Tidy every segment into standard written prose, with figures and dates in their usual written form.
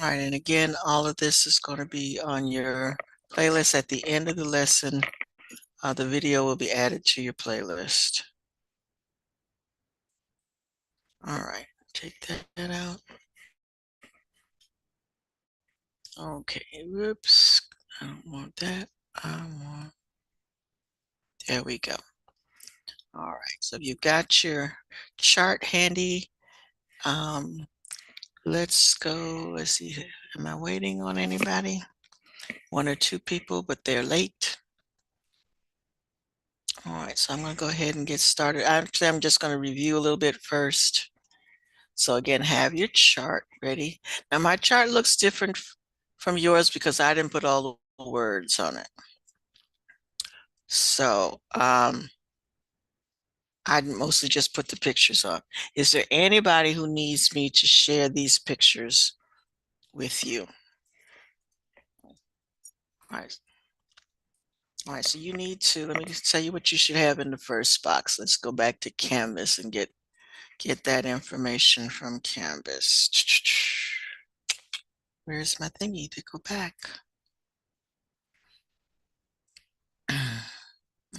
All right, and again, all of this is going to be on your playlist at the end of the lesson. The video will be added to your playlist. All right, take that out. Okay, whoops, I don't want that. There we go. All right, so you've got your chart handy. Let's go, let's see, am I waiting on anybody? One or two people, but they're late. All right, so I'm gonna go ahead and get started. Actually, I'm just gonna review a little bit first. So again, have your chart ready. Now my chart looks different from yours because I didn't put all the words on it. So I mostly just put the pictures on. Is there anybody who needs me to share these pictures with you? All right. All right, so you need to, let me just tell you what you should have in the first box. Let's go back to Canvas and get that information from Canvas. Where's my thingy to go back? All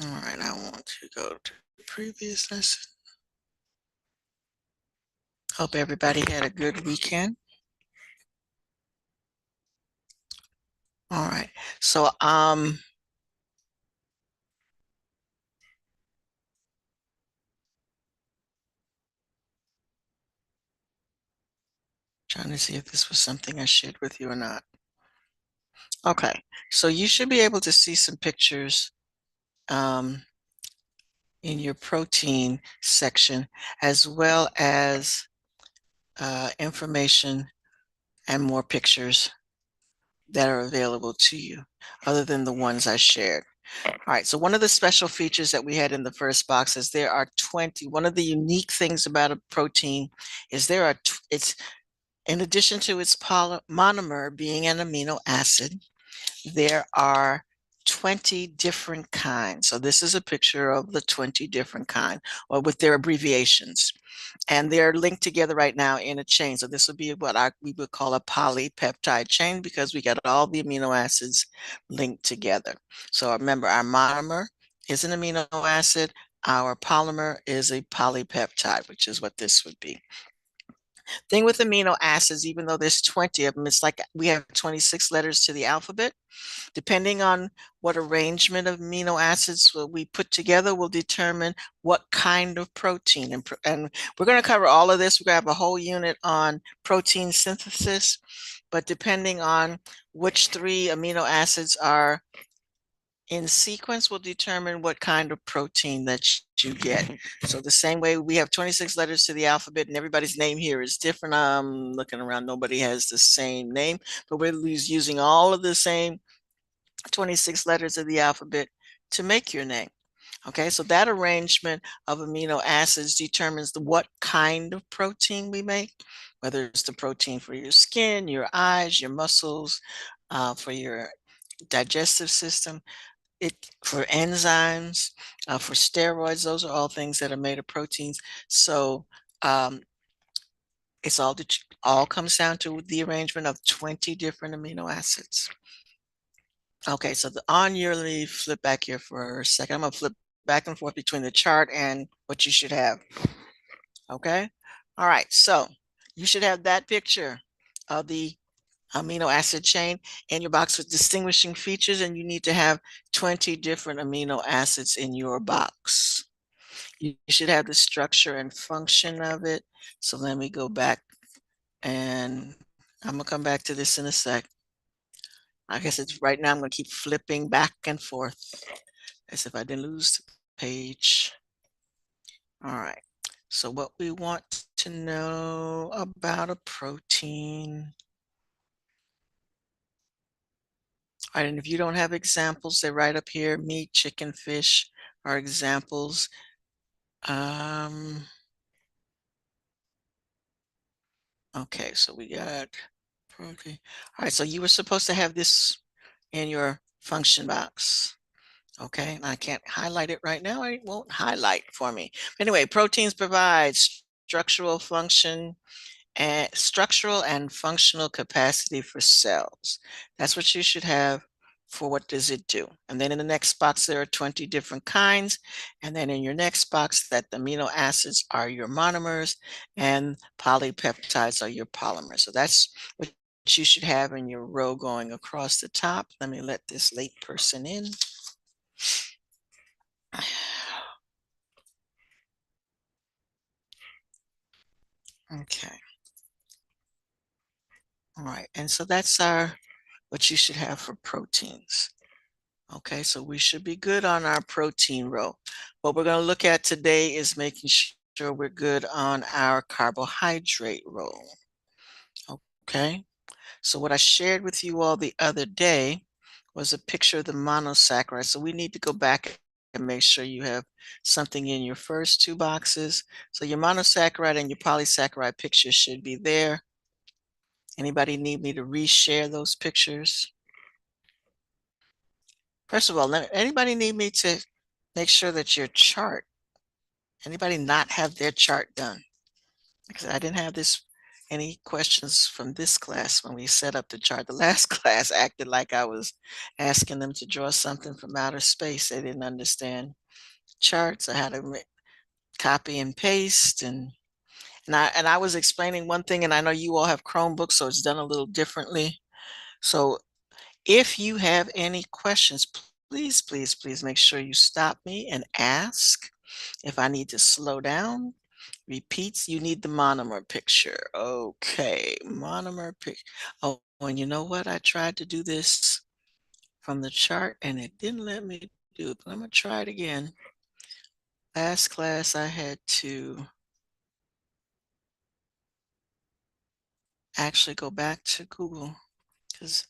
right, I want to go to the previous lesson. Hope everybody had a good weekend. All right, so trying to see if this was something I shared with you or not. Okay, so you should be able to see some pictures in your protein section, as well as information and more pictures that are available to you, other than the ones I shared. All right, so one of the special features that we had in the first box is there are 20. One of the unique things about a protein is it's in addition to its monomer being an amino acid, there are 20 different kinds. So this is a picture of the 20 different kind, or with their abbreviations. And they're linked together right now in a chain. So this would be what we would call a polypeptide chain because we got all the amino acids linked together. So remember, our monomer is an amino acid. Our polymer is a polypeptide, which is what this would be. Thing with amino acids, even though there's 20 of them, it's like we have 26 letters to the alphabet. Depending on what arrangement of amino acids we put together will determine what kind of protein. And we're going to cover all of this. We're going to have a whole unit on protein synthesis, but depending on which three amino acids are in sequence will determine what kind of protein that you get. So the same way we have 26 letters to the alphabet and everybody's name here is different. I'm looking around, nobody has the same name, but we're using all of the same 26 letters of the alphabet to make your name. Okay, so that arrangement of amino acids determines what kind of protein we make, whether it's the protein for your skin, your eyes, your muscles, for your digestive system, for enzymes, for steroids. Those are all things that are made of proteins. So it's all comes down to the arrangement of 20 different amino acids. Okay, so on your leaf, flip back here for a second. I'm gonna flip back and forth between the chart and what you should have. Okay, all right, so you should have that picture of the amino acid chain in your box with distinguishing features, and you need to have 20 different amino acids in your box. You should have the structure and function of it. So let me go back, and I'm gonna come back to this in a sec. I guess it's right now I'm gonna keep flipping back and forth as if I didn't lose the page. All right, so what we want to know about a protein. All right, and if you don't have examples, they're right up here. Meat, chicken, fish are examples. Okay, so we got protein. All right, so you were supposed to have this in your function box. Okay, and I can't highlight it right now. It won't highlight for me. Anyway, proteins provide structural function and structural and functional capacity for cells. That's what you should have for what does it do. And then in the next box, there are 20 different kinds. And then in your next box, that the amino acids are your monomers and polypeptides are your polymers. So that's what you should have in your row going across the top. Let me let this late person in. Okay. All right. And so that's what you should have for proteins. Okay, so we should be good on our protein row. What we're going to look at today is making sure we're good on our carbohydrate row. Okay, so what I shared with you all the other day was a picture of the monosaccharide. So we need to go back and make sure you have something in your first two boxes. So your monosaccharide and your polysaccharide pictures should be there. Anybody need me to reshare those pictures? First of all, anybody need me to make sure that your chart, anybody not have their chart done? Because I didn't have any questions from this class when we set up the chart. The last class acted like I was asking them to draw something from outer space. They didn't understand charts. I had to copy and paste and I was explaining one thing, and I know you all have Chromebooks, so it's done a little differently. So if you have any questions, please, please, please make sure you stop me and ask. If I need to slow down, repeats, you need the monomer picture. Okay, monomer picture. Oh, and you know what? I tried to do this from the chart and it didn't let me do it, but I'm gonna try it again. Last class I had to actually go back to Google because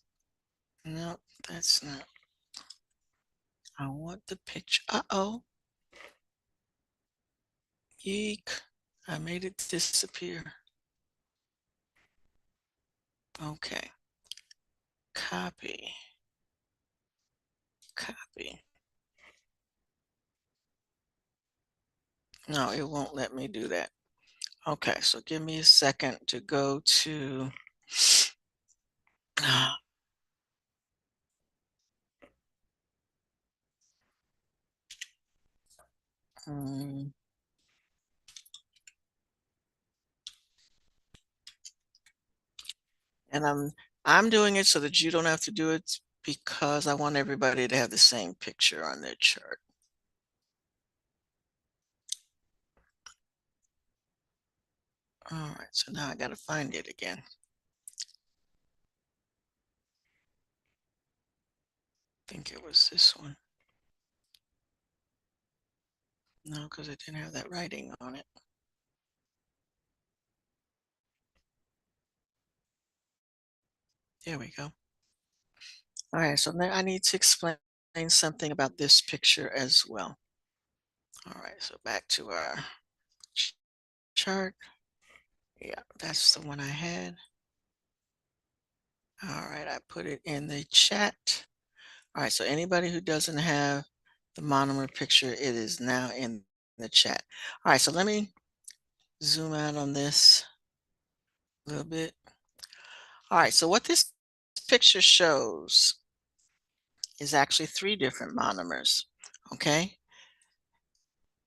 no, that's not. I want the picture. Uh-oh. Yeek. I made it disappear. Okay. Copy. Copy. No, it won't let me do that. Okay, so give me a second to go to um, and I'm doing it so that you don't have to do it because I want everybody to have the same picture on their chart. All right, so now I got to find it again. I think it was this one. No, because it didn't have that writing on it. There we go. All right, so now I need to explain something about this picture as well. All right, so back to our chart. Yeah, that's the one I had. All right, I put it in the chat. All right, so anybody who doesn't have the monomer picture, it is now in the chat. All right, so let me zoom out on this a little bit. All right, so what this picture shows is actually 3 different monomers, okay?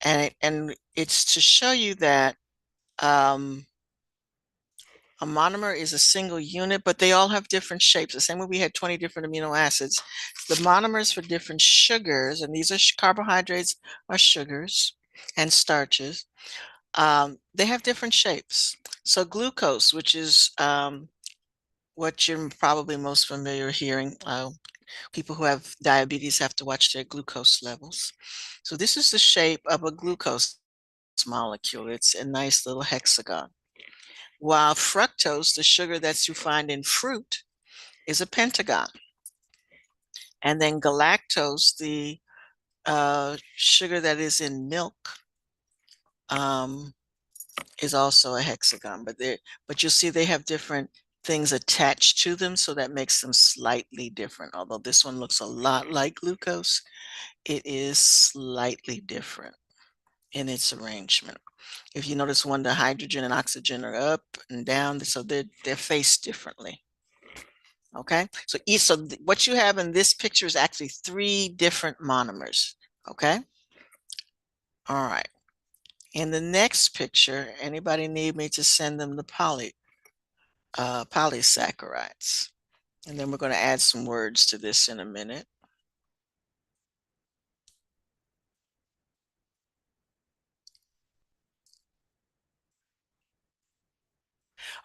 And it's to show you that a monomer is a single unit, but they all have different shapes. The same way we had 20 different amino acids. The monomers for different sugars, and these are carbohydrates are sugars and starches, they have different shapes. So glucose, which is what you're probably most familiar hearing, people who have diabetes have to watch their glucose levels. So this is the shape of a glucose molecule. It's a nice little hexagon. While fructose, the sugar that you find in fruit, is a pentagon. And then galactose, the sugar that is in milk, is also a hexagon. But you'll see they have different things attached to them, so that makes them slightly different. Although this one looks a lot like glucose, it is slightly different. in its arrangement. If you notice, one, the hydrogen and oxygen are up and down, so they're faced differently. Okay, so what you have in this picture is actually 3 different monomers. Okay, all right. In the next picture, anybody need me to send them the polysaccharides? And then we're going to add some words to this in a minute.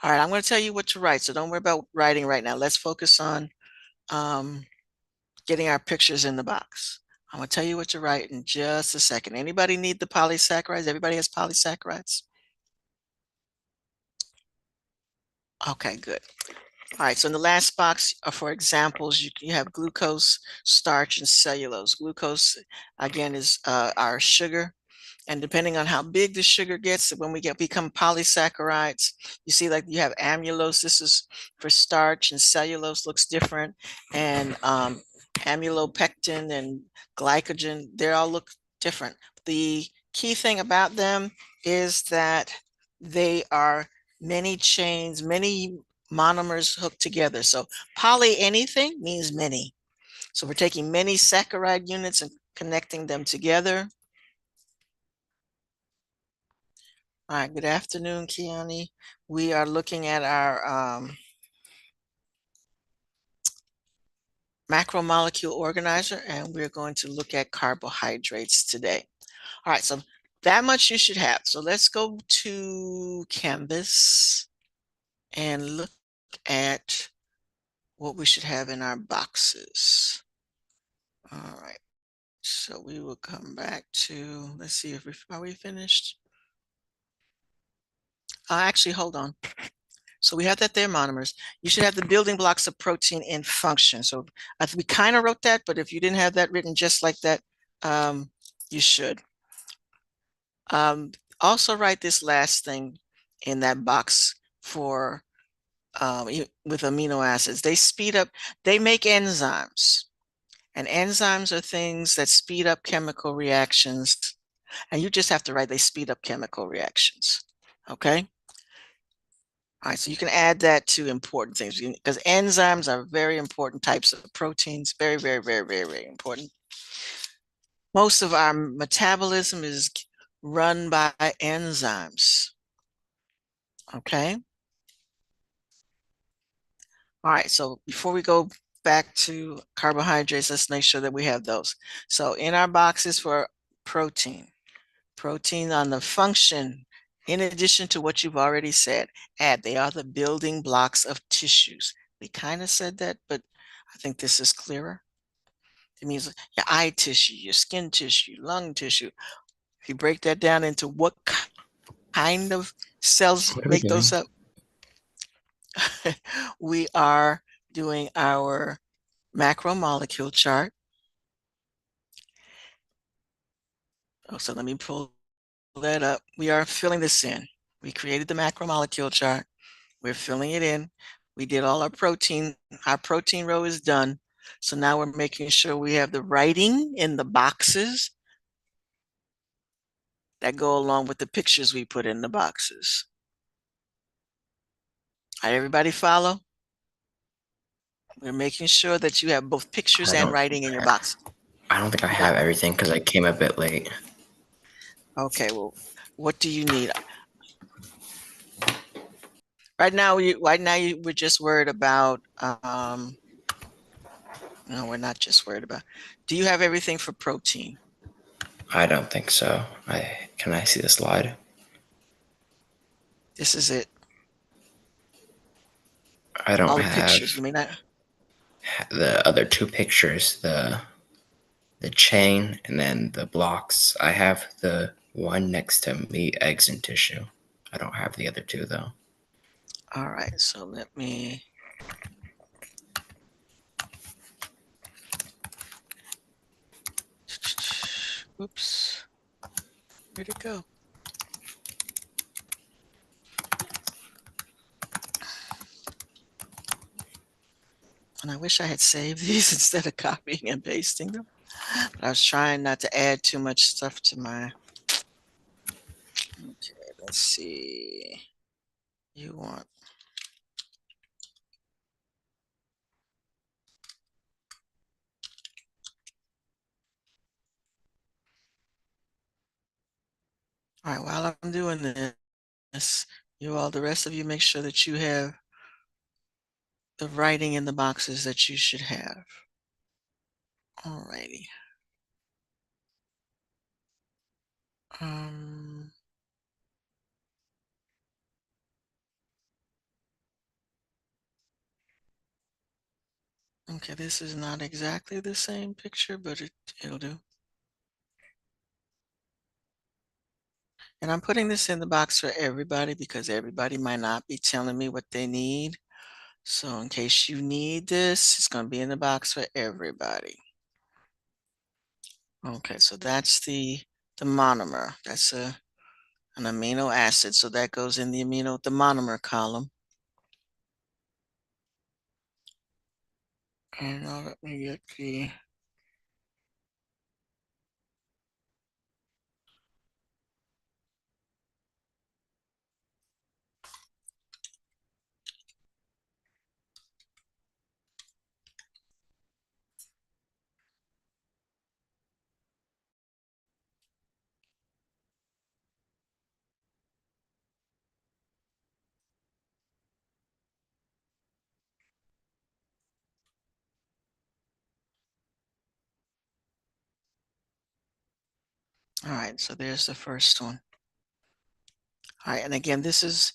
All right, I'm going to tell you what to write, so don't worry about writing right now. Let's focus on getting our pictures in the box. I'm going to tell you what to write in just a second. Anybody need the polysaccharides? Everybody has polysaccharides? Okay, good. All right, so in the last box for examples, you have glucose, starch, and cellulose. Glucose, again, is our sugar. And depending on how big the sugar gets, when we become polysaccharides, you see like you have amylose. This is for starch, and cellulose looks different. And amylopectin and glycogen, they all look different. The key thing about them is that they are many chains, many monomers hooked together. So poly anything means many. So we're taking many saccharide units and connecting them together. All right, good afternoon, Kiani. We are looking at our macromolecule organizer, and we're going to look at carbohydrates today. All right, so that much you should have. So let's go to Canvas and look at what we should have in our boxes. All right, so we will come back to, let's see if are we finished? Actually, hold on. So we have that they're monomers. You should have the building blocks of protein in function. So we kind of wrote that, but if you didn't have that written just like that, you should. Also write this last thing in that box for with amino acids. They speed up, they make enzymes. And enzymes are things that speed up chemical reactions. And you just have to write they speed up chemical reactions. Okay? All right, so you can add that to important things because enzymes are very important types of proteins. Very, very, very, very, very important. Most of our metabolism is run by enzymes. Okay. All right, so before we go back to carbohydrates, let's make sure that we have those. So in our boxes for protein on the function, in addition to what you've already said, they are the building blocks of tissues. We kind of said that, but I think this is clearer. It means your eye tissue, your skin tissue, lung tissue. If you break that down into what kind of cells What are we make doing? those up, we are doing our macromolecule chart. Oh, so let me pull that up. We are filling this in. We created the macromolecule chart. We're filling it in. We did all our protein. Our protein row is done. So now we're making sure we have the writing in the boxes that go along with the pictures we put in the boxes. All right, everybody follow? We're making sure that you have both pictures I and don't. writing in your box. I don't think I What? have everything because I came a bit late. Okay, well, what do you need? We're just worried about, no, we're not just worried about, do you have everything for protein? I don't think so. Can I see the slide? This is it. I All don't the pictures. have You may not. the other two pictures, the chain and then the blocks. I have the one next to meat, eggs, and tissue. I don't have the other two though. All right, so let me. Oops. Where'd it go? And I wish I had saved these instead of copying and pasting them. But I was trying not to add too much stuff to my. let's see. You want all right, while I'm doing this, the rest of you make sure that you have the writing in the boxes that you should have. All righty. Um, okay, this is not exactly the same picture, but it'll do. And I'm putting this in the box for everybody because everybody might not be telling me what they need. So in case you need this, it's going to be in the box for everybody. Okay, so that's the monomer. That's an amino acid. So that goes in the monomer column. And now let me get the all right, so there's the first one. All right, and again, this is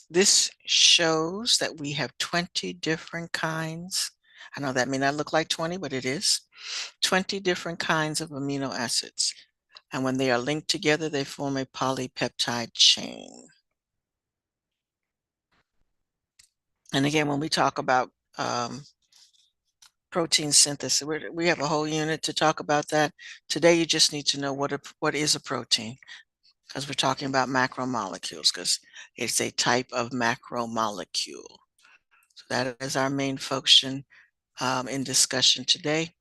this shows that we have 20 different kinds. I know that may not look like 20, but it is 20 different kinds of amino acids. And when they are linked together, they form a polypeptide chain. And again, when we talk about protein synthesis, we have a whole unit to talk about that. Today, you just need to know what is a protein, because we're talking about macromolecules, because it's a type of macromolecule. So that is our main function in discussion today.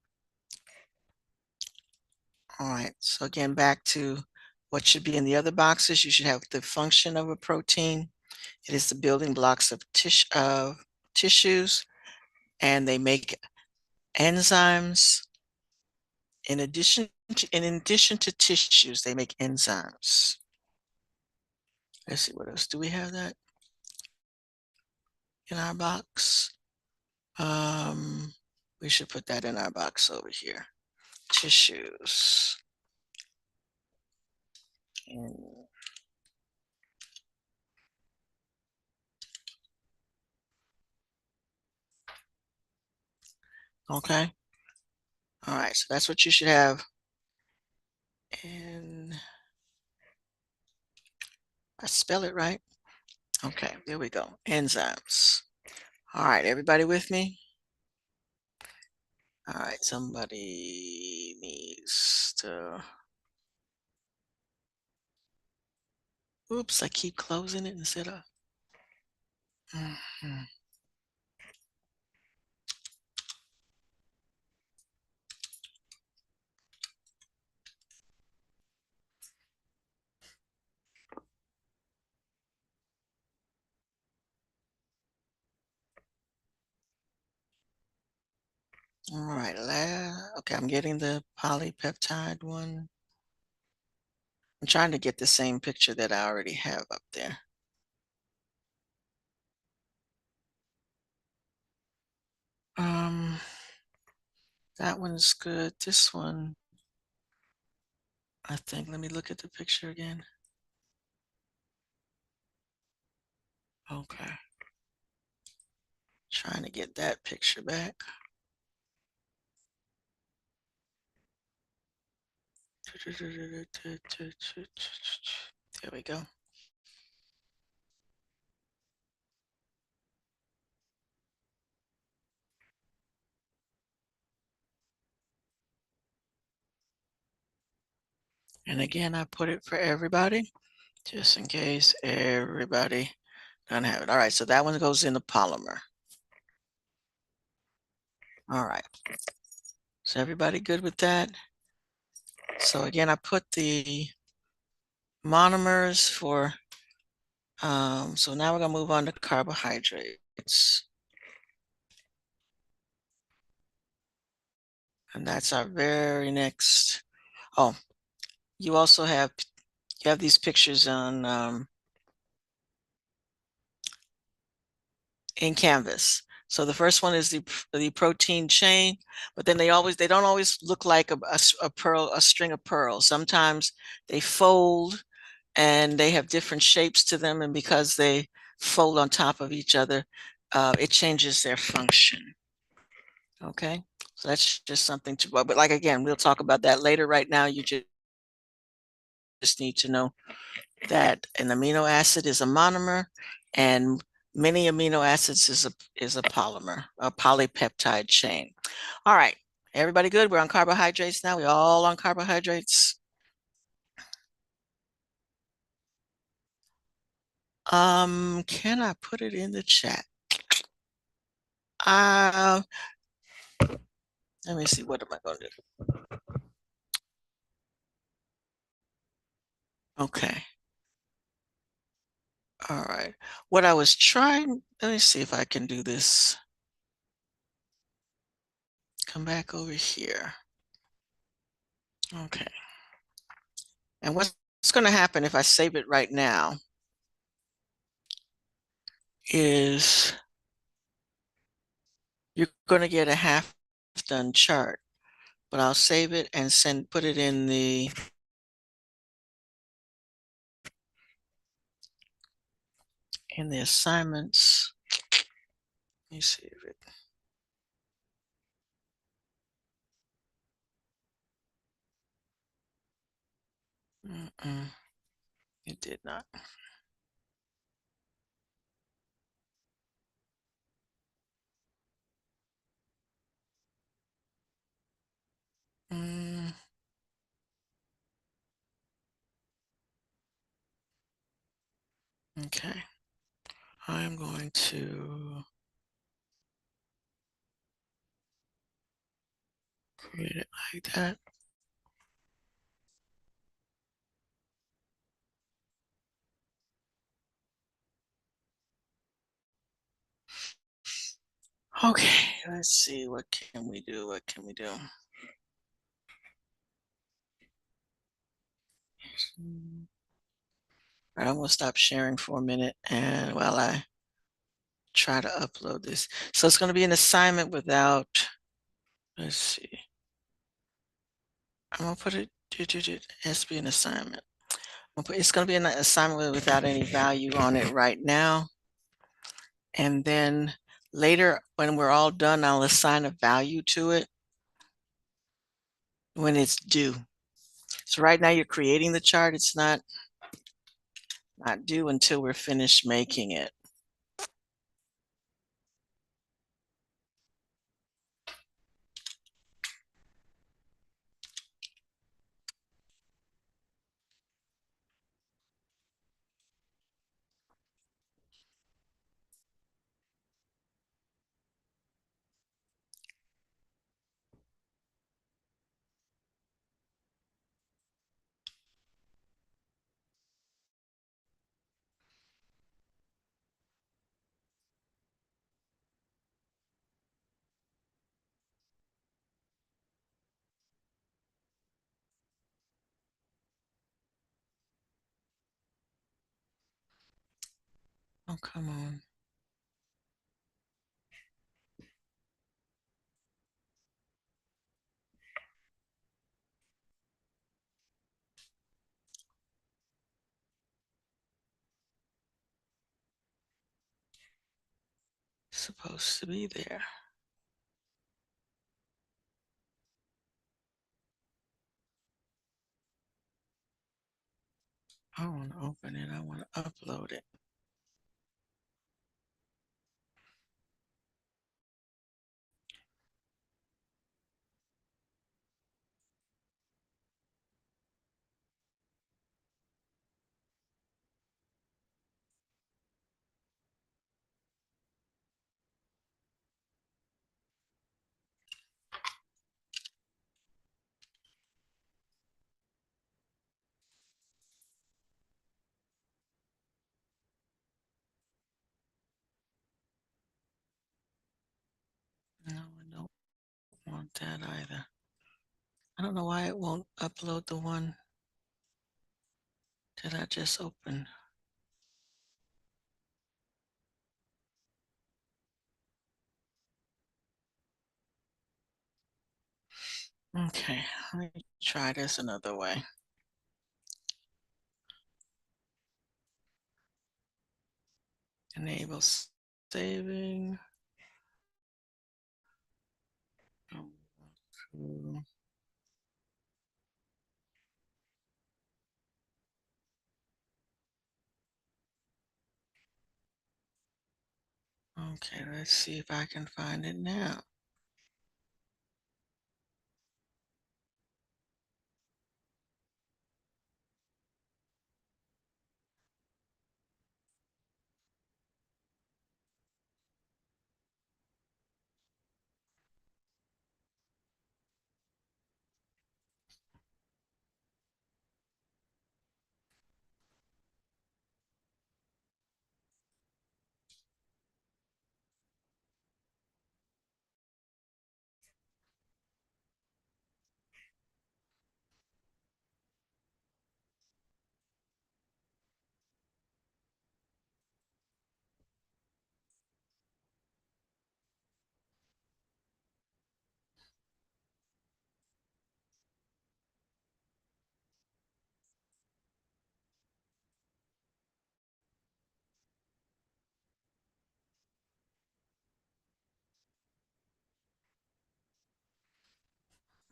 All right, so again, back to what should be in the other boxes. You should have the function of a protein. It is the building blocks of tissues, and they make enzymes. In addition to tissues, they make enzymes. Let's see, what else? Do we have that in our box? We should put that in our box over here. Tissues. And okay. All right, so that's what you should have. And I spell it right. Okay, there we go. Enzymes. All right, everybody with me? All right, somebody needs to. Oops, I keep closing it instead of. Mhm. All right, okay, I'm getting the polypeptide one. I'm trying to get the same picture that I already have up there. That one's good. This one, I think, let me look at the picture again. Okay. Trying to get that picture back. There we go. And again, I put it for everybody, just in case everybody doesn't have it. All right, so that one goes in the polymer. All right. So everybody good with that? So again, I put the monomers for, so now we're gonna move on to carbohydrates. And that's our very next, oh, you also have, these pictures on, in Canvas. So the first one is the protein chain, but then they don't always look like a string of pearls. Sometimes they fold and they have different shapes to them. And because they fold on top of each other, it changes their function. Okay, so that's just something to, but like, again, we'll talk about that later. Right now, you just need to know that an amino acid is a monomer and many amino acids is a polymer, a polypeptide chain. All right, everybody good? We're on carbohydrates now. We're all on carbohydrates. Can I put it in the chat? Let me see, what am I going to do? Okay. All right. What I was trying, let me see if I can do this. Come back over here. Okay. And what's going to happen if I save it right now is you're going to get a half done chart, but I'll save it and put it in the assignments. Let me see if it. It did not. Okay. I'm going to create it like that. Okay, let's see, what can we do? What can we do? All right, I'm gonna stop sharing for a minute and while I try to upload this. So it's gonna be an assignment without, let's see. I'm gonna put it, it has to be an assignment. It's gonna be an assignment without any value on it right now. And then later, when we're all done, I'll assign a value to it when it's due. So right now you're creating the chart. It's not due until we're finished making it. Oh, come on. It's supposed to be there. I want to open it. I want to upload it. No, I don't want that either. I don't know why it won't upload the one that I just opened. Okay, let me try this another way. Enable saving. Okay, let's see if I can find it now.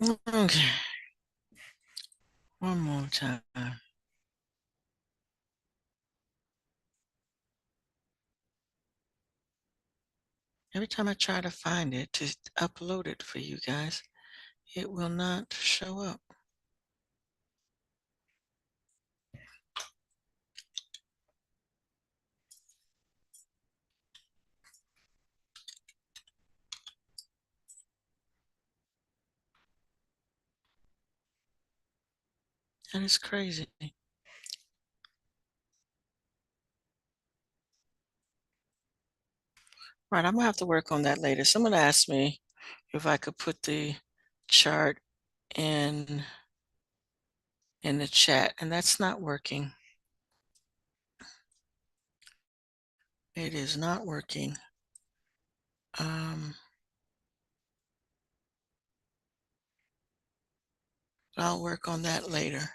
Okay, one more time. Every time I try to find it to upload it for you guys, it will not show up. That is crazy. Right, I'm gonna have to work on that later. Someone asked me if I could put the chart in the chat, and that's not working. It is not working. I'll work on that later.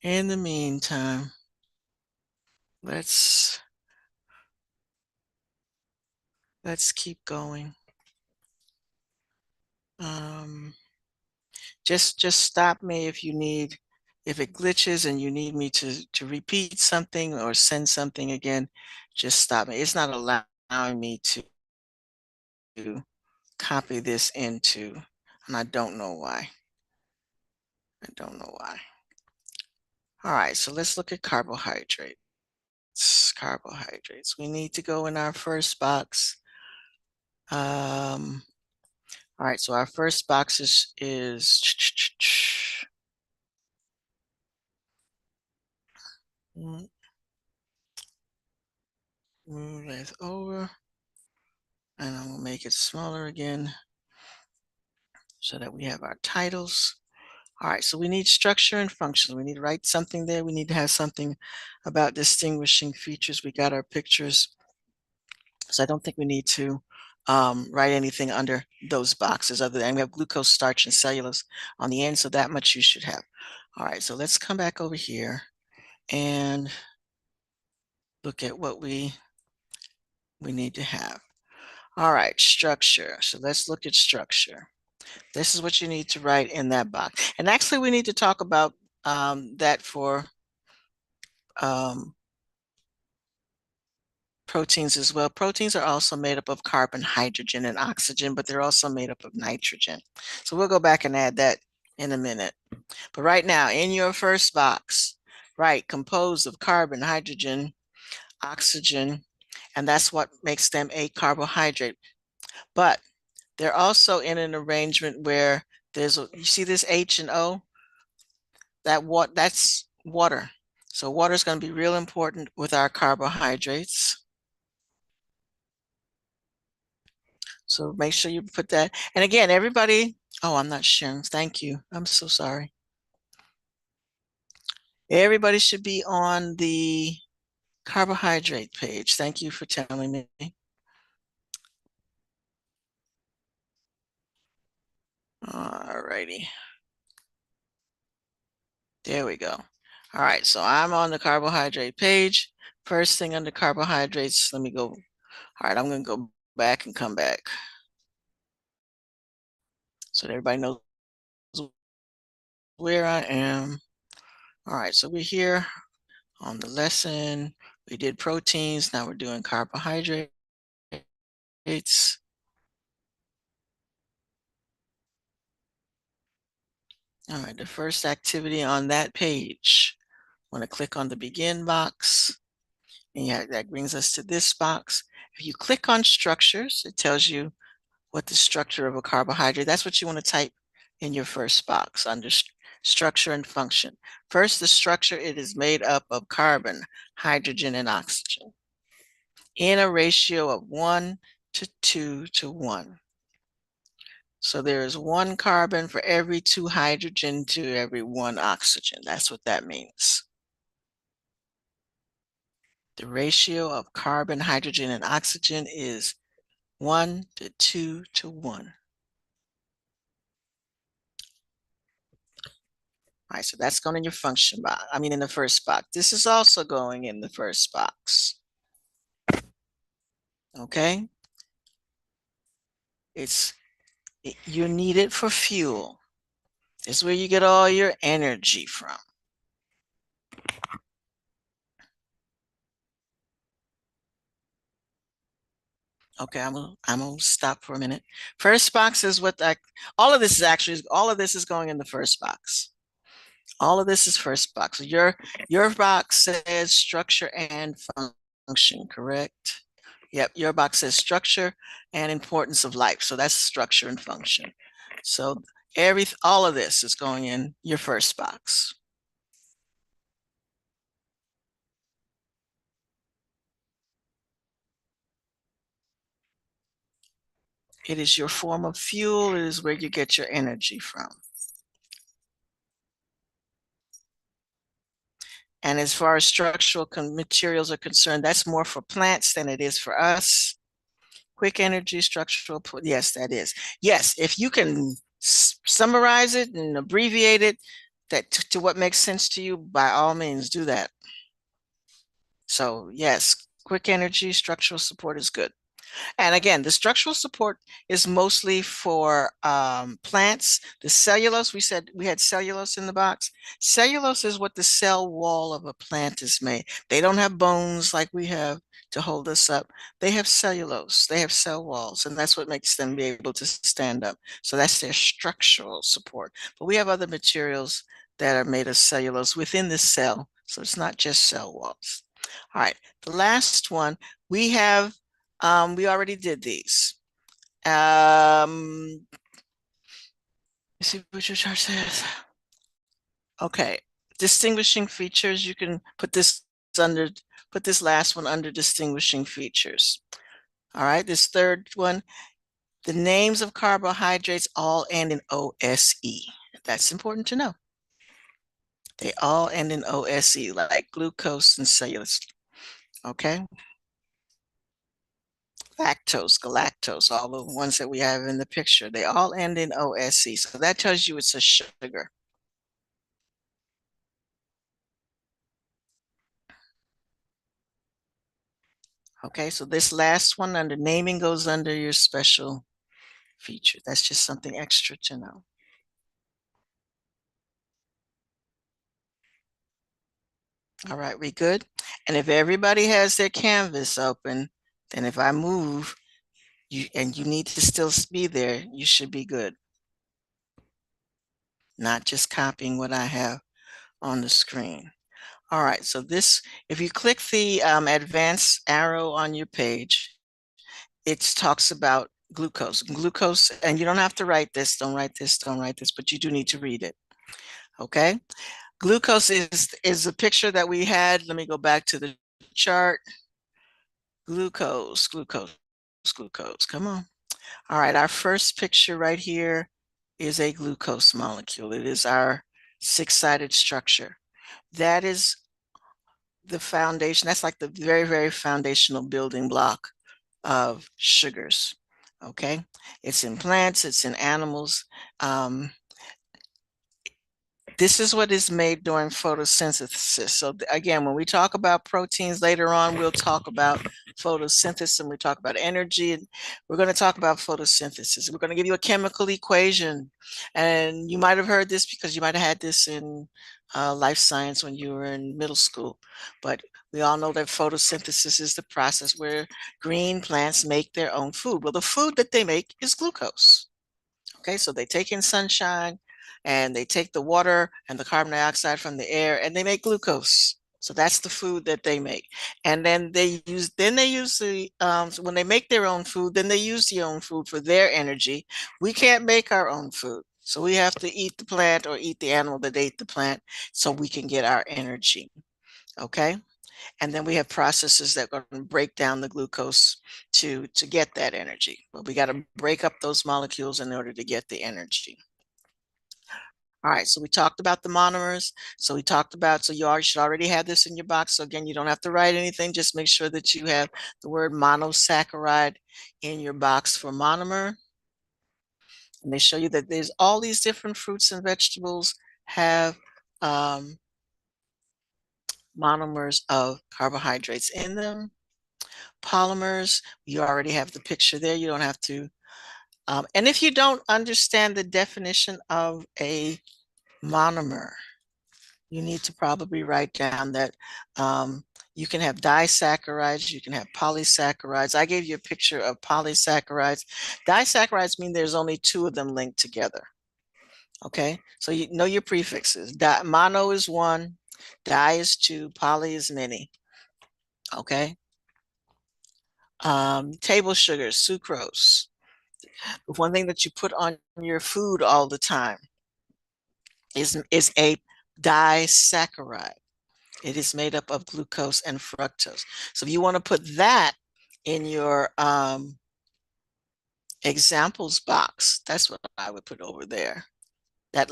In the meantime, let's keep going. Just stop me if you need, if it glitches and you need me to repeat something or send something again, just stop me. It's not allowing me to copy this into, and I don't know why. I don't know why. All right, so let's look at carbohydrates. Carbohydrates. We need to go in our first box. All right, so our first box is move this over, and I'm gonna make it smaller again so that we have our titles. All right, so we need structure and function. We need to write something there. We need to have something about distinguishing features. We got our pictures. So I don't think we need to write anything under those boxes other than we have glucose, starch, and cellulose on the end. So that much you should have. All right, so let's come back over here and look at what we need to have. All right, structure. So let's look at structure. This is what you need to write in that box. And actually, we need to talk about that for proteins as well. Proteins are also made up of carbon, hydrogen, and oxygen, but they're also made up of nitrogen. So we'll go back and add that in a minute. But right now, in your first box, right, composed of carbon, hydrogen, oxygen, and that's what makes them a carbohydrate. But they're also in an arrangement where there's you see this H and O, that's water. So water is going to be real important with our carbohydrates. So make sure you put that. And again, everybody, oh, I'm not sharing. Thank you. I'm so sorry. Everybody should be on the carbohydrate page. Thank you for telling me. All righty. There we go. All right, so I'm on the carbohydrate page. First thing under carbohydrates, let me go. All right, I'm going to go back and come back so that everybody knows where I am. All right, so we're here on the lesson. We did proteins, now we're doing carbohydrates. All right, the first activity on that page, I want to click on the begin box. And yeah, that brings us to this box. If you click on structures, it tells you what the structure of a carbohydrate, that's what you want to type in your first box under structure and function. First, the structure, it is made up of carbon, hydrogen, and oxygen in a ratio of 1 to 2 to 1. So there is 1 carbon for every 2 hydrogen to every 1 oxygen. That's what that means. The ratio of carbon, hydrogen, and oxygen is 1 to 2 to 1. All right, so that's going in your function box. I mean, in the first box. This is also going in the first box. Okay? You need it for fuel. It's where you get all your energy from. Okay, I'm gonna stop for a minute. First box is what all of this is going in the first box. All of this is first box. Your box says structure and function, correct? Yep, your box says structure and importance of life. So that's structure and function. So all of this is going in your first box. It is your form of fuel. It is where you get your energy from. And as far as structural materials are concerned, that's more for plants than it is for us. Quick energy, structural, yes, that is. Yes, if you can summarize it and abbreviate it to what makes sense to you, by all means, do that. So yes, quick energy, structural support is good. And again, the structural support is mostly for plants. The cellulose, we said we had cellulose in the box. Cellulose is what the cell wall of a plant is made. They don't have bones like we have to hold us up. They have cellulose. They have cell walls, and that's what makes them be able to stand up. So that's their structural support. But we have other materials that are made of cellulose within the cell. So it's not just cell walls. All right, the last one, we already did these. Let's see what your chart says. Okay, distinguishing features. You can put this last one under distinguishing features. All right, this third one, the names of carbohydrates all end in OSE. That's important to know. They all end in OSE, like glucose and cellulose. Okay. Lactose, galactose, all the ones that we have in the picture, they all end in OSE. So that tells you it's a sugar. Okay, so this last one under naming goes under your special feature. That's just something extra to know. All right, we good? And if everybody has their canvas open, then if I move, you need to still be there, you should be good. Not just copying what I have on the screen. All right, so this, if you click the advanced arrow on your page, it talks about glucose. Glucose, and you don't have to write this, don't write this, don't write this, but you do need to read it. Okay? Glucose is a picture that we had. Let me go back to the chart. Glucose, glucose, glucose. Come on. All right, our first picture right here is a glucose molecule. It is our six-sided structure. That is the foundation. That's like the very, very foundational building block of sugars. Okay, it's in plants, it's in animals. This is what is made during photosynthesis. So again, when we talk about proteins later on, we'll talk about photosynthesis and we talk about energy. And we're going to talk about photosynthesis. We're going to give you a chemical equation. And you might have heard this because you might have had this in life science when you were in middle school. But we all know that photosynthesis is the process where green plants make their own food. Well, the food that they make is glucose. Okay, so they take in sunshine and they take the water and the carbon dioxide from the air and they make glucose. So that's the food that they make. And then they use the so when they make their own food, then they use the own food for their energy. We can't make our own food. So we have to eat the plant or eat the animal that ate the plant so we can get our energy. Okay. And then we have processes that are going to break down the glucose to get that energy. But we got to break up those molecules in order to get the energy. All right, so we talked about the monomers. So you should already have this in your box. So again, you don't have to write anything. Just make sure that you have the word monosaccharide in your box for monomer. And they show you that there's all these different fruits and vegetables have monomers of carbohydrates in them. Polymers, you already have the picture there. You don't have to. And if you don't understand the definition of a monomer, you need to probably write down that you can have disaccharides, you can have polysaccharides. I gave you a picture of polysaccharides. Disaccharides mean there's only two of them linked together. Okay, so you know your prefixes. Mono is one, di is two, poly is many. Okay. Table sugar, sucrose. One thing that you put on your food all the time is a disaccharide. It is made up of glucose and fructose. So if you want to put that in your examples box, that's what I would put over there. That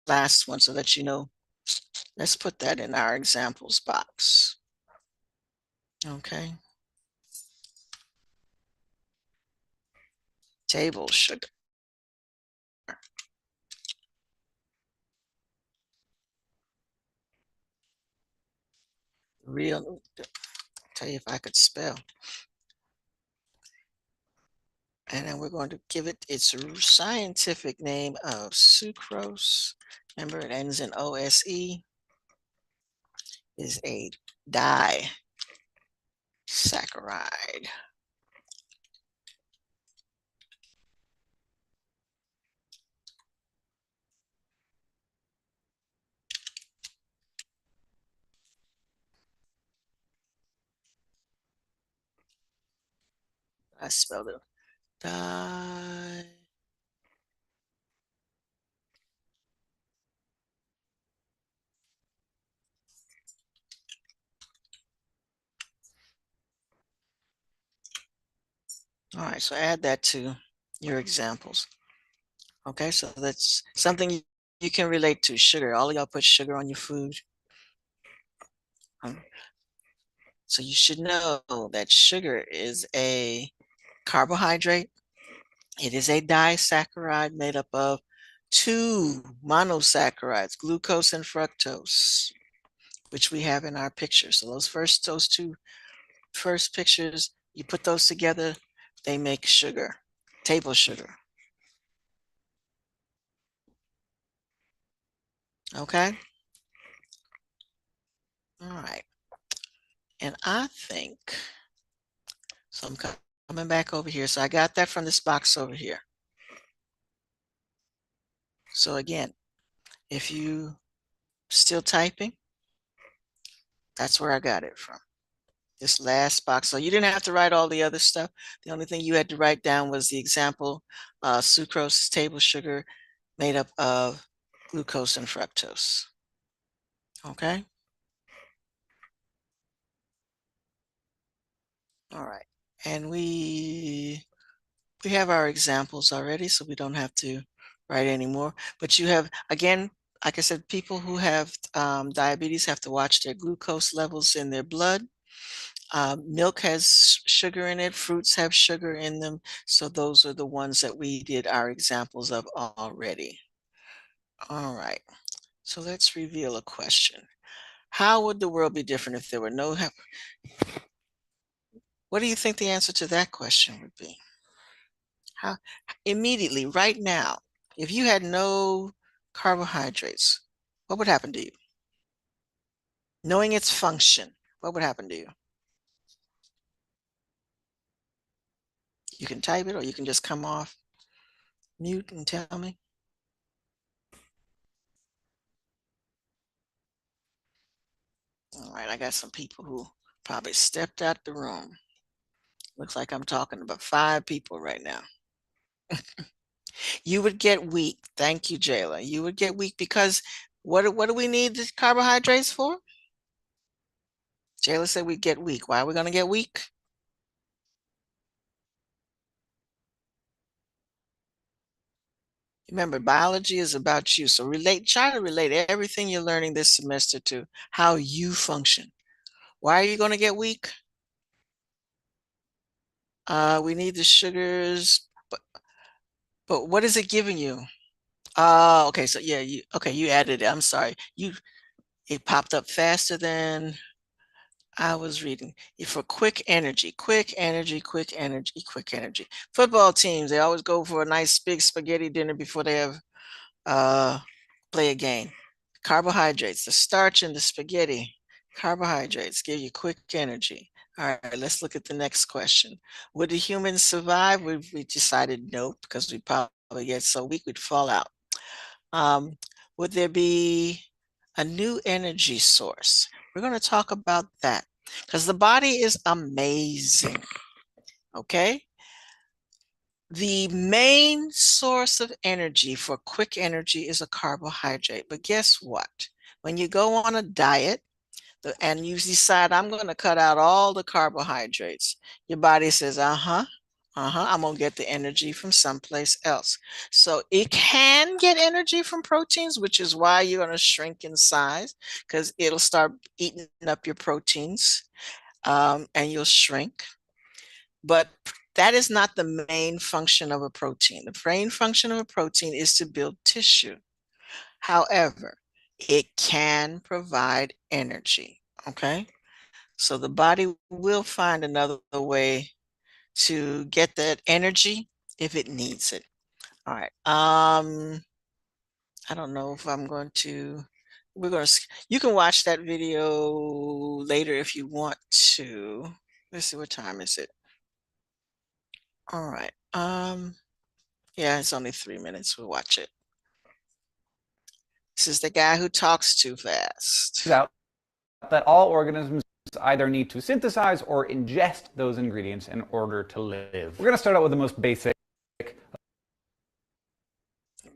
last one so that you know, let's put that in our examples box. Okay. Table sugar. Real, tell you if I could spell. And then we're going to give it its scientific name of sucrose. Remember, it ends in OSE, is a disaccharide. I spelled it. Di. All right, so add that to your examples. Okay, so that's something you can relate to. Sugar. All of y'all put sugar on your food. So you should know that sugar is a carbohydrate. It is a disaccharide made up of two monosaccharides, glucose and fructose, which we have in our picture. So those two first pictures, you put those together, they make sugar, table sugar. Okay. All right. And I think, so I'm coming back over here. So I got that from this box over here. So again, if you still typing, that's where I got it from. This last box. So you didn't have to write all the other stuff. The only thing you had to write down was the example. Sucrose is table sugar made up of glucose and fructose. Okay. All right. And we We have our examples already, so we don't have to write anymore. But you have, again, like I said, people who have diabetes have to watch their glucose levels in their blood. Milk has sugar in it, fruits have sugar in them. So those are the ones that we did our examples of already. All right, so let's reveal a question. How would the world be different if there were no, what do you think the answer to that question would be? How, immediately, right now, if you had no carbohydrates, what would happen to you? Knowing its function, what would happen to you? You can type it or you can just come off mute and tell me. All right, I got some people who probably stepped out the room. Looks like I'm talking about 5 people right now. You would get weak. Thank you, Jayla. You would get weak because what do we need the carbohydrates for? Jayla said we'd get weak. Why are we going to get weak? Remember, biology is about you. So try to relate everything you're learning this semester to how you function. Why are you going to get weak? We need the sugars, but what is it giving you? Okay, so yeah, you added it. I'm sorry. It popped up faster than I was reading. For quick energy, quick energy, quick energy, quick energy. Football teams, they always go for a nice big spaghetti dinner before they have play a game. Carbohydrates, the starch in the spaghetti, carbohydrates give you quick energy. All right, let's look at the next question. Would the humans survive? We decided no, because we'd probably get so weak we'd fall out. Would there be a new energy source? We're going to talk about that because the body is amazing. Okay. The main source of energy for quick energy is a carbohydrate. But guess what? When you go on a diet and you decide, I'm going to cut out all the carbohydrates, your body says, I'm going to get the energy from someplace else. So it can get energy from proteins, which is why you're going to shrink in size because it'll start eating up your proteins and you'll shrink. But that is not the main function of a protein. The main function of a protein is to build tissue. However, it can provide energy, okay? So the body will find another way to get that energy if it needs it. All right. I don't know if I'm going to, you can watch that video later if you want to. Let's see, what time is it? All right. Yeah, it's only 3 minutes. We'll watch it. This is the guy who talks too fast. Out that all organisms either need to synthesize or ingest those ingredients in order to live. We're going to start out with the most basic.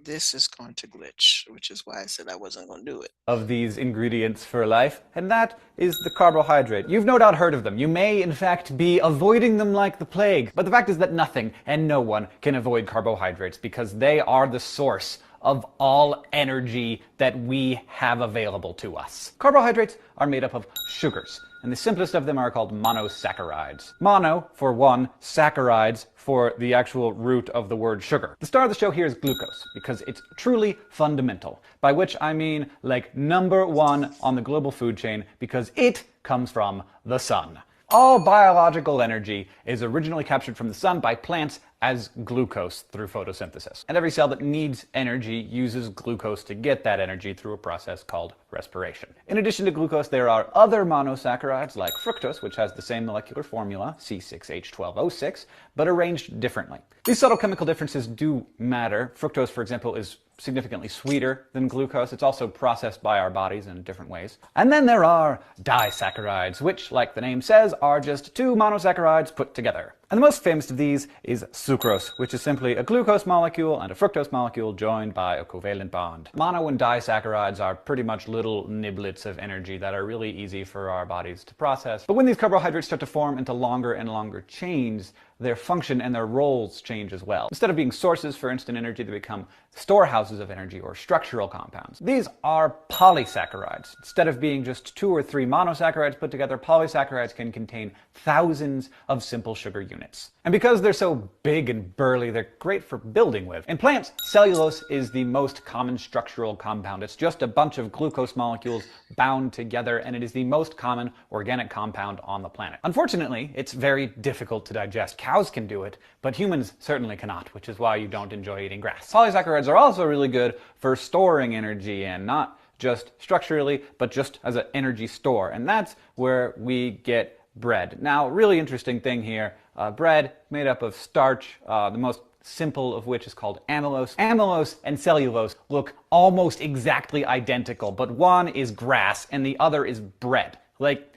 This is going to glitch, which is why I said I wasn't going to do it. Of these ingredients for life, and that is the carbohydrate. You've no doubt heard of them. You may, in fact, be avoiding them like the plague. But the fact is that nothing and no one can avoid carbohydrates because they are the source of all energy that we have available to us. Carbohydrates are made up of sugars, and the simplest of them are called monosaccharides. Mono for one, saccharides for the actual root of the word sugar. The star of the show here is glucose, because it's truly fundamental, by which I mean like #1 on the global food chain, because it comes from the sun. All biological energy is originally captured from the sun by plants as glucose through photosynthesis. And every cell that needs energy uses glucose to get that energy through a process called respiration. In addition to glucose, there are other monosaccharides like fructose, which has the same molecular formula, C6H12O6, but arranged differently. These subtle chemical differences do matter. Fructose, for example, is significantly sweeter than glucose. It's also processed by our bodies in different ways. And then there are disaccharides, which, like the name says, are just 2 monosaccharides put together. And the most famous of these is sucrose, which is simply a glucose molecule and a fructose molecule joined by a covalent bond. Mono and disaccharides are pretty much little niblets of energy that are really easy for our bodies to process. But when these carbohydrates start to form into longer and longer chains, their function and their roles change as well. Instead of being sources for instant energy, they become storehouses of energy or structural compounds. These are polysaccharides. Instead of being just 2 or 3 monosaccharides put together, polysaccharides can contain thousands of simple sugar units. And because they're so big and burly, they're great for building with. In plants, cellulose is the most common structural compound. It's just a bunch of glucose molecules bound together, and it is the most common organic compound on the planet. Unfortunately, it's very difficult to digest. Cows can do it, but humans certainly cannot, which is why you don't enjoy eating grass. Polysaccharides are also really good for storing energy, and not just structurally, but just as an energy store. And that's where we get bread. Now, really interesting thing here, bread made up of starch, the most simple of which is called amylose. Amylose and cellulose look almost exactly identical, but one is grass and the other is bread. Like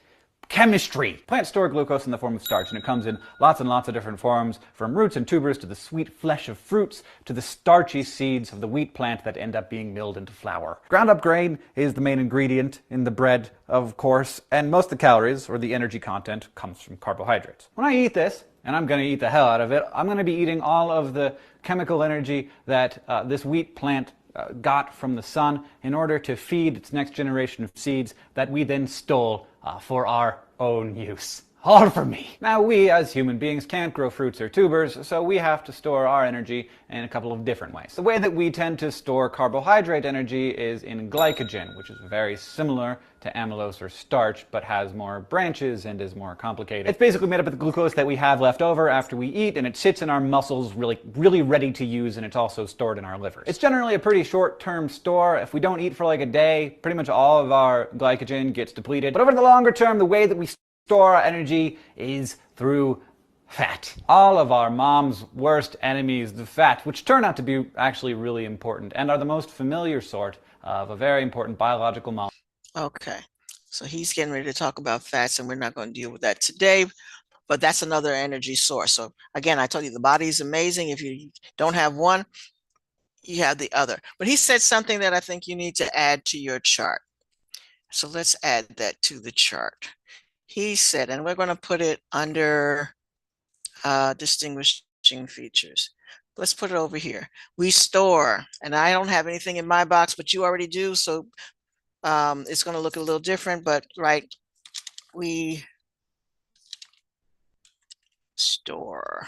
chemistry. Plants store glucose in the form of starch, and it comes in lots and lots of different forms, from roots and tubers to the sweet flesh of fruits to the starchy seeds of the wheat plant that end up being milled into flour. Ground up grain is the main ingredient in the bread, of course, and most of the calories, or the energy content, comes from carbohydrates. When I eat this, and I'm going to eat the hell out of it, I'm going to be eating all of the chemical energy that this wheat plant got from the sun in order to feed its next generation of seeds that we then stole for our own use. All for me. Now, we as human beings can't grow fruits or tubers, so we have to store our energy in a couple of different ways. The way that we tend to store carbohydrate energy is in glycogen, which is very similar to amylose or starch, but has more branches and is more complicated. It's basically made up of the glucose that we have left over after we eat, and it sits in our muscles really ready to use, and it's also stored in our livers. It's generally a pretty short-term store. If we don't eat for like a day, pretty much all of our glycogen gets depleted. But over the longer term, the way that we store our energy is through fat. All of our mom's worst enemies, the fat, which turn out to be actually really important and are the most familiar sort of a very important biological molecule. Okay, so he's getting ready to talk about fats, and we're not going to deal with that today, but that's another energy source. So again, I told you the body is amazing. If you don't have one, you have the other. But he said something that I think you need to add to your chart. So let's add that to the chart. He said, and we're going to put it under distinguishing features. Let's put it over here. We store, and I don't have anything in my box, but you already do, so it's going to look a little different, but right, we store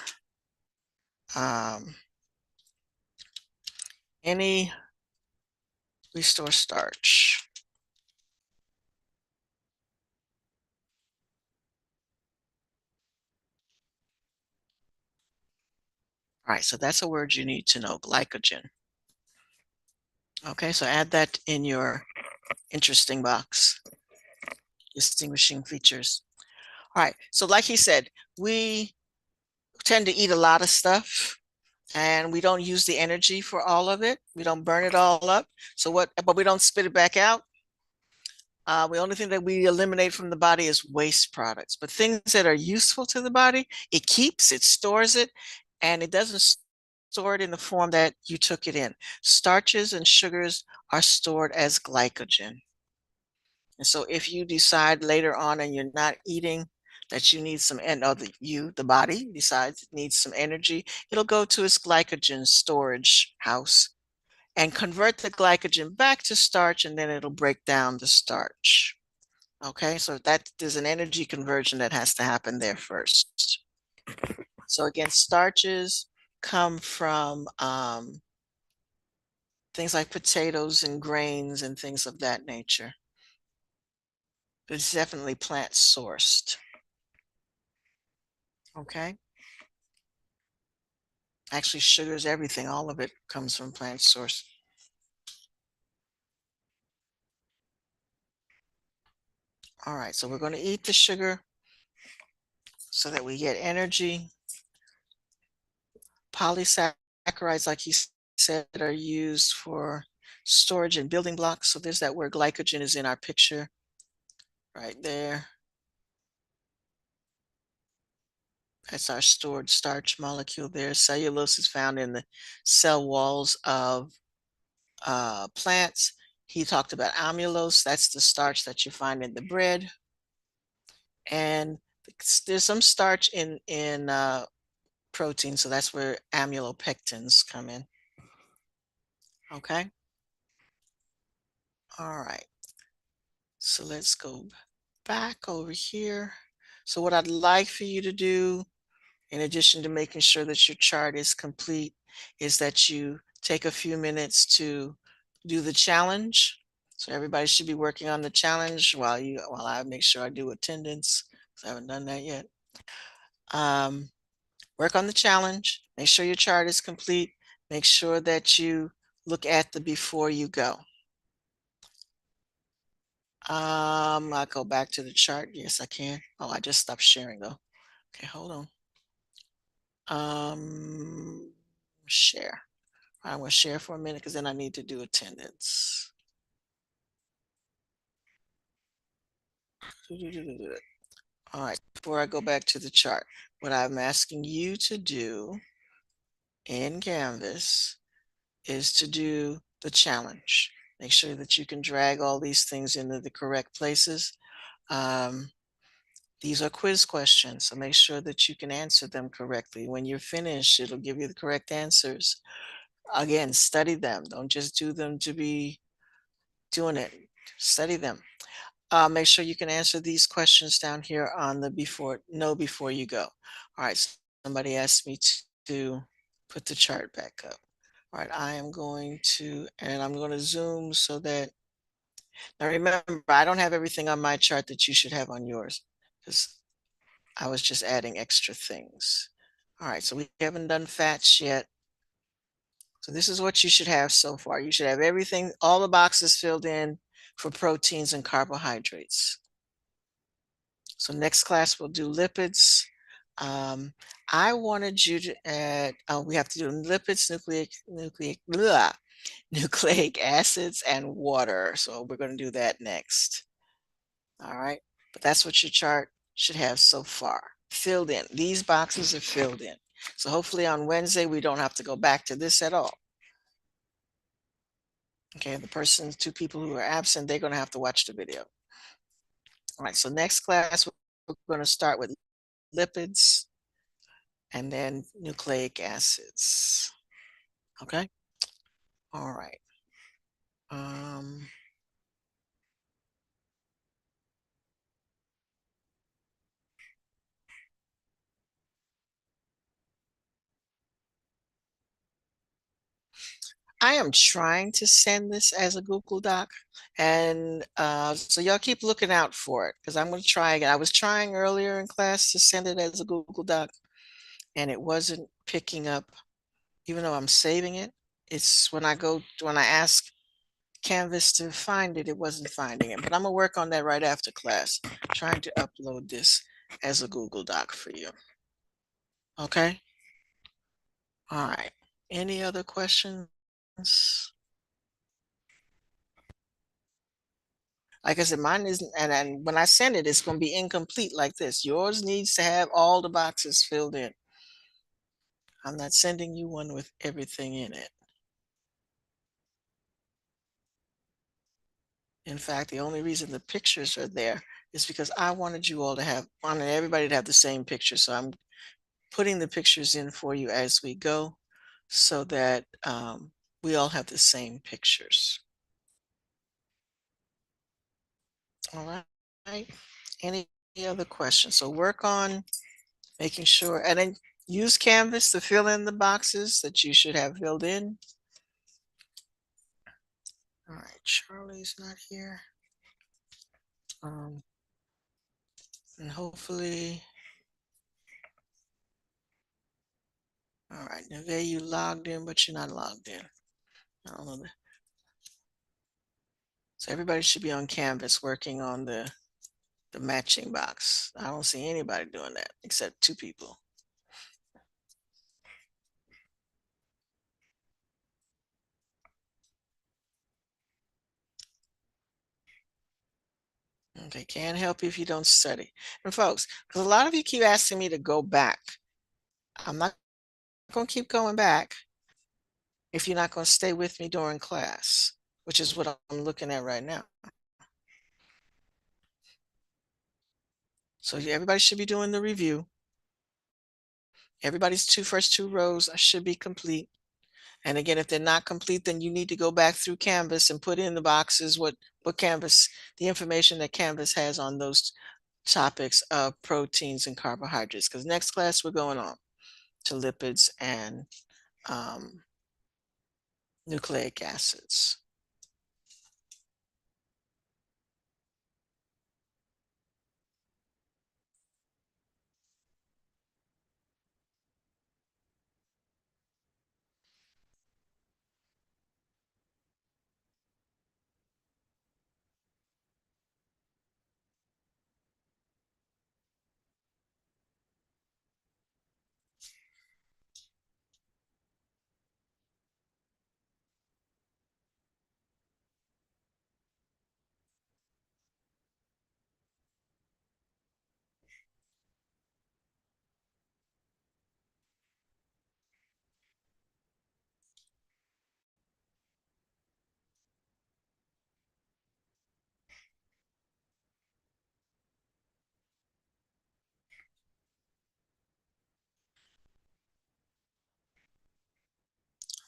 we store starch. All right, so that's a word you need to know, glycogen. Okay, so add that in your interesting box, distinguishing features. All right, so like he said, we tend to eat a lot of stuff and we don't use the energy for all of it. We don't burn it all up. So but we don't spit it back out. The only thing that we eliminate from the body is waste products, but things that are useful to the body, it keeps, it stores it, and it doesn't store it in the form that you took it in. Starches and sugars are stored as glycogen. And so if you decide later on and you're not eating, that you need some, the body decides it needs some energy, it'll go to its glycogen storage house and convert the glycogen back to starch, and then it'll break down the starch. Okay, so there's an energy conversion that has to happen there first. So again, starches come from things like potatoes and grains and things of that nature. But it's definitely plant sourced. Okay. Actually, sugars, everything, all of it comes from plant source. All right, so we're going to eat the sugar so that we get energy. Polysaccharides, like he said, are used for storage and building blocks. So there's that word glycogen is in our picture right there. That's our stored starch molecule there. Cellulose is found in the cell walls of plants. He talked about amylose. That's the starch that you find in the bread. And there's some starch in protein. So that's where amylopectins come in. Okay. All right. So let's go back over here. So what I'd like for you to do, in addition to making sure that your chart is complete, is that you take a few minutes to do the challenge. So everybody should be working on the challenge while I make sure I do attendance, because I haven't done that yet. Work on the challenge, make sure your chart is complete, make sure that you look at the before you go. I'll go back to the chart. Yes, I can. Oh, I just stopped sharing though. Okay, hold on. Share. I'm gonna share for a minute because then I need to do attendance. All right, before I go back to the chart, what I'm asking you to do in Canvas is to do the challenge. Make sure that you can drag all these things into the correct places. These are quiz questions, so make sure that you can answer them correctly. When you're finished, it'll give you the correct answers. Again, study them. Don't just do them to be doing it. Study them. Make sure you can answer these questions down here on the before you go. All right, somebody asked me to put the chart back up. All right, I am going to, and I'm going to zoom so that, now remember, I don't have everything on my chart that you should have on yours, because I was just adding extra things. All right, so we haven't done fats yet. So this is what you should have so far. You should have everything, all the boxes filled in for proteins and carbohydrates. So next class, we'll do lipids. I wanted you to add, we have to do lipids, nucleic acids, and water. So we're going to do that next. All right, but that's what your chart should have so far. Filled in. These boxes are filled in. So hopefully on Wednesday, we don't have to go back to this at all. Okay, the two people who are absent, they're going to have to watch the video. All right, so next class, we're going to start with lipids and then nucleic acids. Okay. All right. I am trying to send this as a Google Doc, and so y'all keep looking out for it, because I'm going to try again. I was trying earlier in class to send it as a Google Doc, and it wasn't picking up, even though I'm saving it. It's when I ask Canvas to find it, it wasn't finding it. But I'm gonna work on that right after class, trying to upload this as a Google Doc for you. Okay. All right. Any other questions? Like I said, mine isn't, and when I send it, it's going to be incomplete like this. Yours needs to have all the boxes filled in. I'm not sending you one with everything in it. In fact, the only reason the pictures are there is because I wanted everybody to have the same picture. So I'm putting the pictures in for you as we go so that we all have the same pictures. All right. Any other questions? So work on making sure, and then use Canvas to fill in the boxes that you should have filled in. All right, Charlie's not here. And hopefully, all right, Neve, you logged in, but you're not logged in. I don't know. So everybody should be on Canvas working on the matching box. I don't see anybody doing that except two people. Okay, can't help you if you don't study. And folks, because a lot of you keep asking me to go back. I'm not going to keep going back if you're not going to stay with me during class, which is what I'm looking at right now. So everybody should be doing the review. Everybody's first two rows should be complete. And again, if they're not complete, then you need to go back through Canvas and put in the boxes what Canvas, the information that Canvas has on those topics of proteins and carbohydrates. Because next class we're going on to lipids and nucleic acids.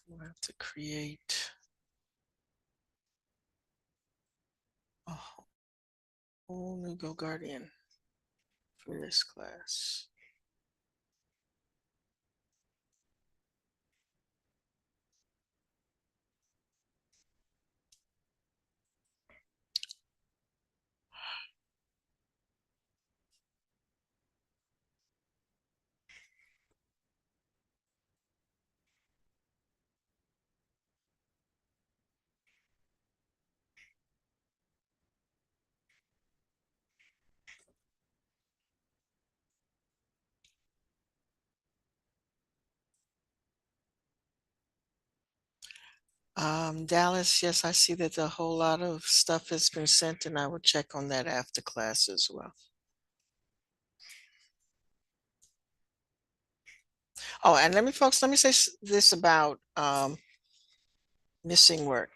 We'll have to create a whole new GoGuardian for this class. Dallas, yes, I see that a whole lot of stuff has been sent, and I will check on that after class as well. Oh, and let me say this about missing work.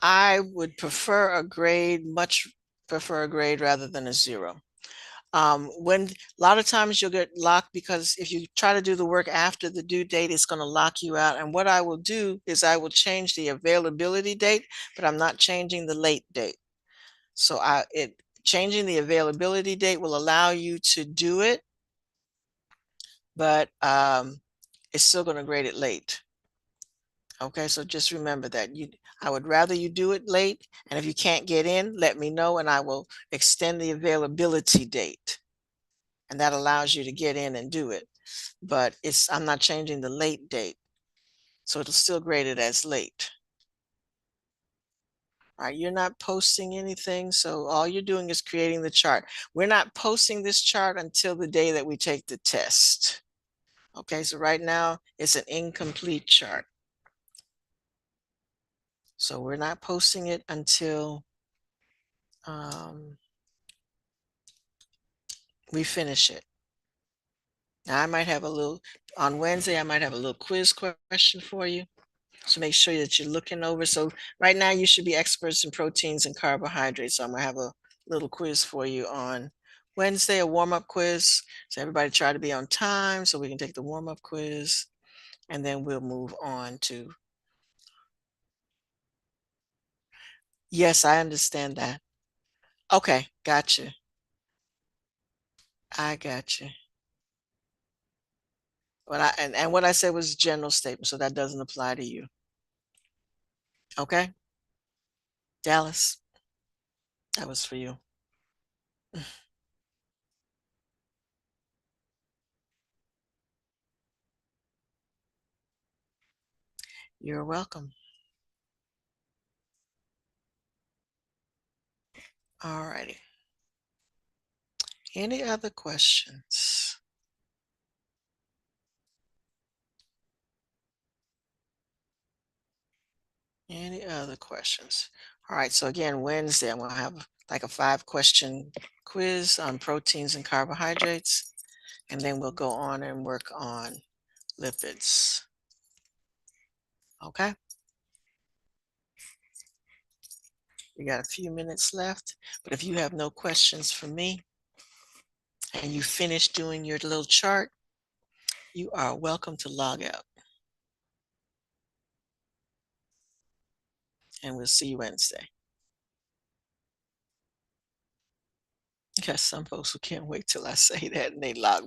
I would prefer a grade, much prefer a grade rather than a 0. When a lot of times you'll get locked because if you try to do the work after the due date, it's going to lock you out. And what I will do is I will change the availability date, but I'm not changing the late date. So changing the availability date will allow you to do it, but it's still going to grade it late. Okay, so just remember that I would rather you do it late, and if you can't get in, let me know and I will extend the availability date. And that allows you to get in and do it. But I'm not changing the late date. So it'll still grade it as late. All right, you're not posting anything, so all you're doing is creating the chart. We're not posting this chart until the day that we take the test. Okay, so right now it's an incomplete chart. So we're not posting it until we finish it. Now I might have on Wednesday, I might have a little quiz question for you. So make sure that you're looking over. So right now you should be experts in proteins and carbohydrates. So I'm gonna have a little quiz for you on Wednesday, a warm-up quiz. So everybody try to be on time so we can take the warm-up quiz, and then we'll move on to. Yes, I understand that. Okay, gotcha. I got you. But and what I said was a general statement, so that doesn't apply to you. Okay, Dallas, that was for you. You're welcome. All righty. Any other questions? Any other questions? All right, so again, Wednesday, I'm gonna have like a 5-question quiz on proteins and carbohydrates, and then we'll go on and work on lipids. Okay? We got a few minutes left, but if you have no questions for me and you finish doing your little chart, you are welcome to log out. And we'll see you Wednesday. Because some folks who can't wait till I say that and they log